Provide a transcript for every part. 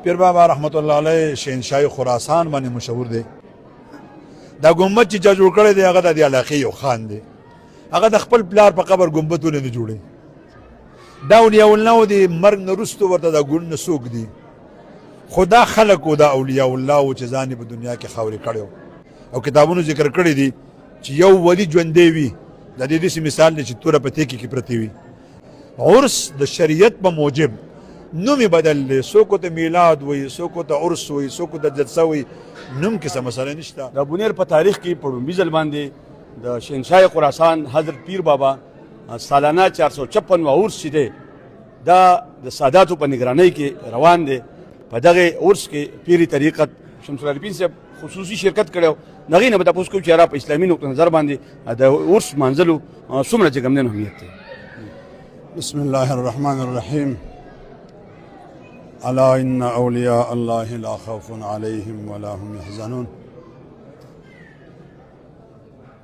پیر بابا رحمت الله علیه شهنشاه خراسان باندې مشهور دی. دا ګمبد چې چا جوړ کړی دی هغه د دې علاقې یو خان دی. هغه د خپل پلار په قبر ګمبد ولې نه جوړوي. دا اولیاء الله د مرګ نه وروسته ورته دا ګلونه څوک دي، خو دا خلک و دا اولیاء الله و چې ځان یې په دنیا کې خاورې کړی او کتابونو ذکر کړی دي چې یو ولی ژوندی وي د دې داسې مثال دی چې توره په تیکې کې پرتې وي. عرس د شریعت په موجب نوم یې بدل دی، څوک ورته میلاد وایي، څوک ورته عرس وایي، څوک ورته جلسه وایي، نوم کې څه مسله نشته. د بونیر په تاریخ کې په لومړي ځل باندې د شهنشاه خراسان حضرت پیر بابا سالانه 456 عرس چې دی دا د ساداتو په نگرانۍ کې روان دی. په دغه عرس کې پیری طریقت شمس العارفین صاحب خصوصي شرکت کړی و. د هغې نه به تپوس کوو چې یاره په اسلامي نقطه نظر باندې د عرس مانځلو څومره چې کوم دی اهمیت دی. بسم الله الرحمن الرحیم. الا ان اولیاء الله لا خوف عليهم ولا هم يحزنون.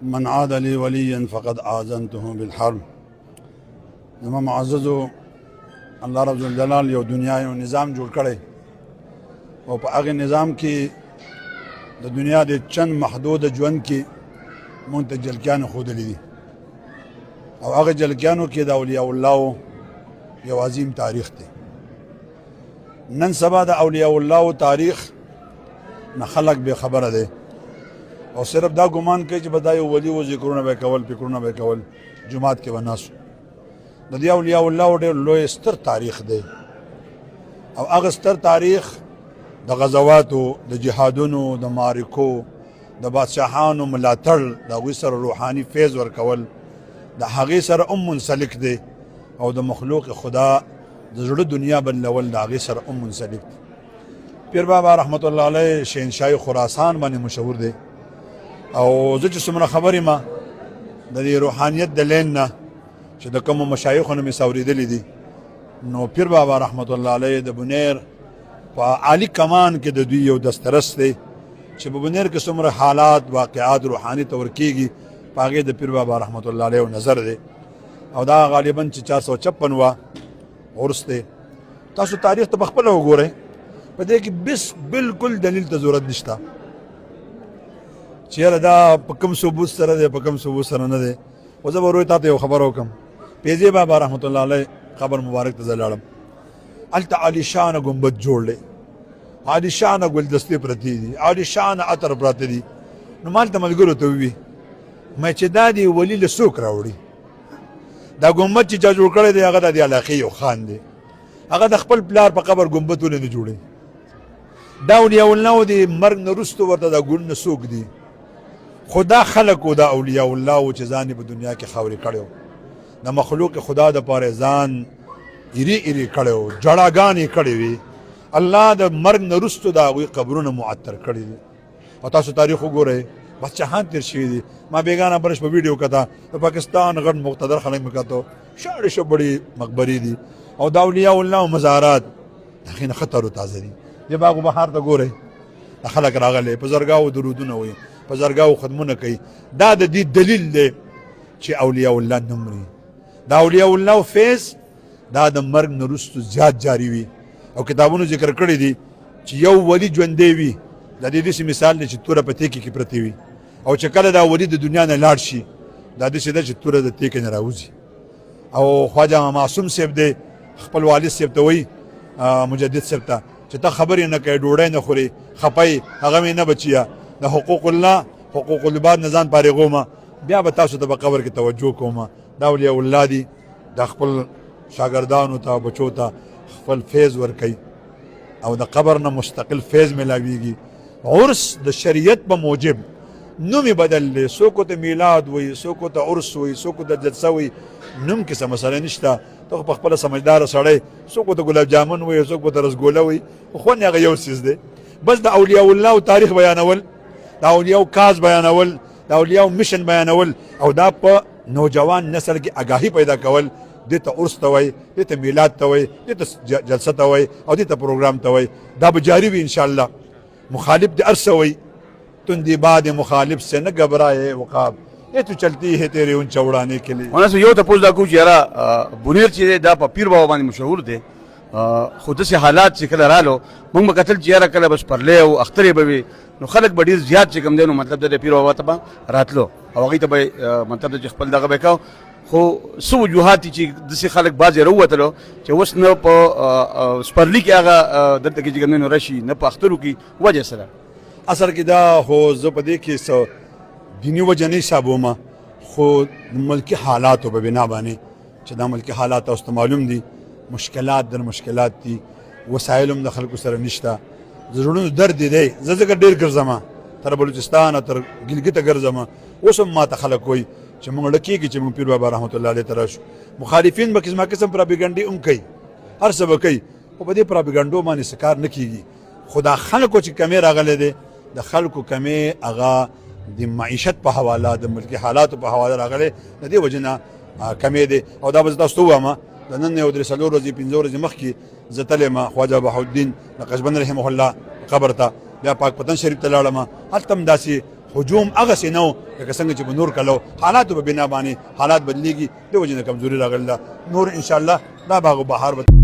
من عاد لي وليا فقد آذنته بالحرب. زما معززو الله رب الجلال یو دنیا یو نظام جوړ کړی او په هغه نظام کې د دنیا د چند محدود ژوند کې مونږ ته جلکیان ښودلي دي او هغه جلکیانو کې د اولیاء الله یو عظیم تاریخ دی. نن سبا د اولیاء الله تاریخ نه خلق به خبره دی او صرف دا ګمان کوي چې به دا یو ولی و ذکرونه به کول، فکرونه به کول، جماعت کې به ناسو. د دې اولیاء الله ډېر لوی ستر تاریخ دی او هغه ستر تاریخ د غزواتو، د جهادونو، د معرکو، د بادشاهانو ملاتړ، د هغوی سره روحاني فیض ورکول د هغې سره منسلک دی او د مخلوق خدا د زړه دنیا بدلول د هغې سره منسلک دی. پیر بابا رحمت الله علیه شهنشاه خراسان باندې مشهور دی او زه چې څومره خبر یم د دې روحانیت د لین نه چې د کومو مشایخو نه مې اورېدلي دي، نو پیر بابا رحمت الله علیه د بونیر په عالی کمان کې د دوی یو دسترس دی چې په بونیر کې څومره حالات واقعات روحاني تور کېږي په هغې د پیر بابا رحمت الله علیه نظر دی او دا غالبا چې 456 وه عرس دی. تاسو تاریخ ته پخپله وګورئ، په دې کې بالکل دلیل ته ضرورت نشته چې یاره دا په کوم ثبوت سره دی په کوم ثبوت سره نه دی. خو زه به ورو تا ته یو خبره وکړم. پیزی بابا رحمت الله علیه قبر مبارک ته زه لاړم، هلته عالیشانه ګمبد جوړ دی، عالیشانه ګلدستې پرتې دي، عالیشانه عطر پراته دي. نو ما هلته ملګرو ته ووي مې چې دا دې ولي له څوک راوړي؟ دا ګمبد چې چا جوړ کړی دی هغه د دې علاقې یو خان دی. هغه د خپل پلار په قبر ګمبد ولې نه جوړوي؟ دا اولیاء الله د مرګ نه وروسته ورته دا ګلونه څوک دي، خو دا خلک و دا اولیاء الله و چې ځان یې په دنیا کې خاورې کړی و، د مخلوق خدا دپاره ځان ایرې ایرې کړی و، جړاګانې کړې وې. الله د مرګ نه وروسته د هغوی قبرونه معطر کړي دي. او تاسو تاریخ وګورئ، بادشاهان تېر شوي دي. ما بیګانه برش په ویډیو کته د پاکستان غټ مقتدر خلک مې کتو، شاړې شه بړې مقبرې دي او د اولیاء الله مزارات د هغې نه ښه تر و تازه دي. دې باغ و بهار ته ګورئ، خلک راغلی په زرګاو درودونه وایي، په زرګاو خدمونه کوي. دا د دې دلیل دی چې اولیاء الله نه مري. دا اولیاء الله فیض دا د مرګ نه وروسته زیات جاري وي او کتابونو ذکر کړی دي چې یو ولی ژوندی وي د دې داسې مثال دی چې توره په تیکې کې پرتې وي او چې کله دا ولی د دنیا نه لاړ شي دا داسې ده چې توره د تیکې نه راوځي. او خواجه معصوم صاحب دی خپل والد صاحب ته وایي مجدد صاحب ته چې ته خبرې نه کوې، ډوډۍ نه خورې، خپی هغه مې نه بچیه، د حقوق الله حقوق العباد نه ځان فارغومه، بیا به تاسو ته په قبر کې توجه کومه. دا اولیاء الله دي، د خپل شاګردانو ته بچو ته خپل فیض ورکوي او د قبر نه مستقل فیض میلاویږي. عرس د شریعت په موجب نوم یې بدل دی، څوک ورته میلاد وایي، څوک ورته عرس وایي، څوک ورته جلسه وایي، نوم کې څه مسله نشته. ته خو په خپله سمجداره سړی، څوک ورته ګلاب جامن وایي، څوک ورته رسګوله وایي، خو خوند یې هغه یو څیز دی. بس د اولیاء الله تاریخ بیانول، د اولیاء کاز بیانول، د اولیاء مشن بیانول او دا په نوجوان نسل کې آگاهی پیدا کول. دې ته عرس ته وایي، دې ته میلاد ته وایي، دې ته جلسه ته وایي او دې ته پروګرام ته وایي. دا به جاري وي انشاءالله. مخالف دې هر څه وایي، تندی باد مخالف سے نہ گھبرائے عقاب، یہ تو چلتی ہے تیرے اونچا اڑانے کے لیے. ونه یو ته پوز دا کو چې یاره بونیر چې دا په پیر بابا باندې مشهور دی خو داسې حالات چې کله رالو موږ به کتل چې یاره کله بس پرلی او اخترې به وي نو خلک به ډېر زیات چې کوم دی نو مطلب د پیر بابا ته به راتلو او هغوی ته به مطلب چې خپل دغه به کوو خو څه وجوهات دي چې داسې خلک بعضې راووتلو چې اوس نه په سپرلي کې هغه دلته کې چې کوم دی نو راشي نه په اخترو کې وجه سره اصل کې دا خو زه په دې کې څه دیني وجه نه حسابوم خو ملکي حالاتو په بنا باندې چې دا ملکي حالات اوس ته معلوم دي مشکلات در مشکلات دي وسایل هم د خلکو سره نشته زړونو درد دی زه ځکه ډېر ګرځم تر بلوچستان او تر ګلګته ګرځم اوس هم ما ته خلک وایي چې موږ ډکېږي چې موږ پیر بابا رحمت الله علیه ته راشو مخالفین به قسمه قسم پراپیګنډې هم کوي هر څه به کوي خو په دې پراپیګنډو باندې څه کار نه کېږي خو دا خلکو چې کمې راغلی دی د خلکو کمې هغه د معیشت په حواله د ملکي حالاتو په حواله راغلی د دې وجې نه کمې دی او دا به زه تاسو ته ووایم د نن یو درې څلور ورځې پنځه ورځې مخکې زه تللی یم خواجه بهاءالدین نقشبند رحمه الله قبر ته بیا پاک پتن شریف ته لاړم هلته هم داسې هجوم هغسې نه و لکه څنګه چې به نور کله حالاتو په بنا باندې حالات بدلېږي د وجې نه کمزوري راغلې ده نور انشاءالله دا باغ و بهار به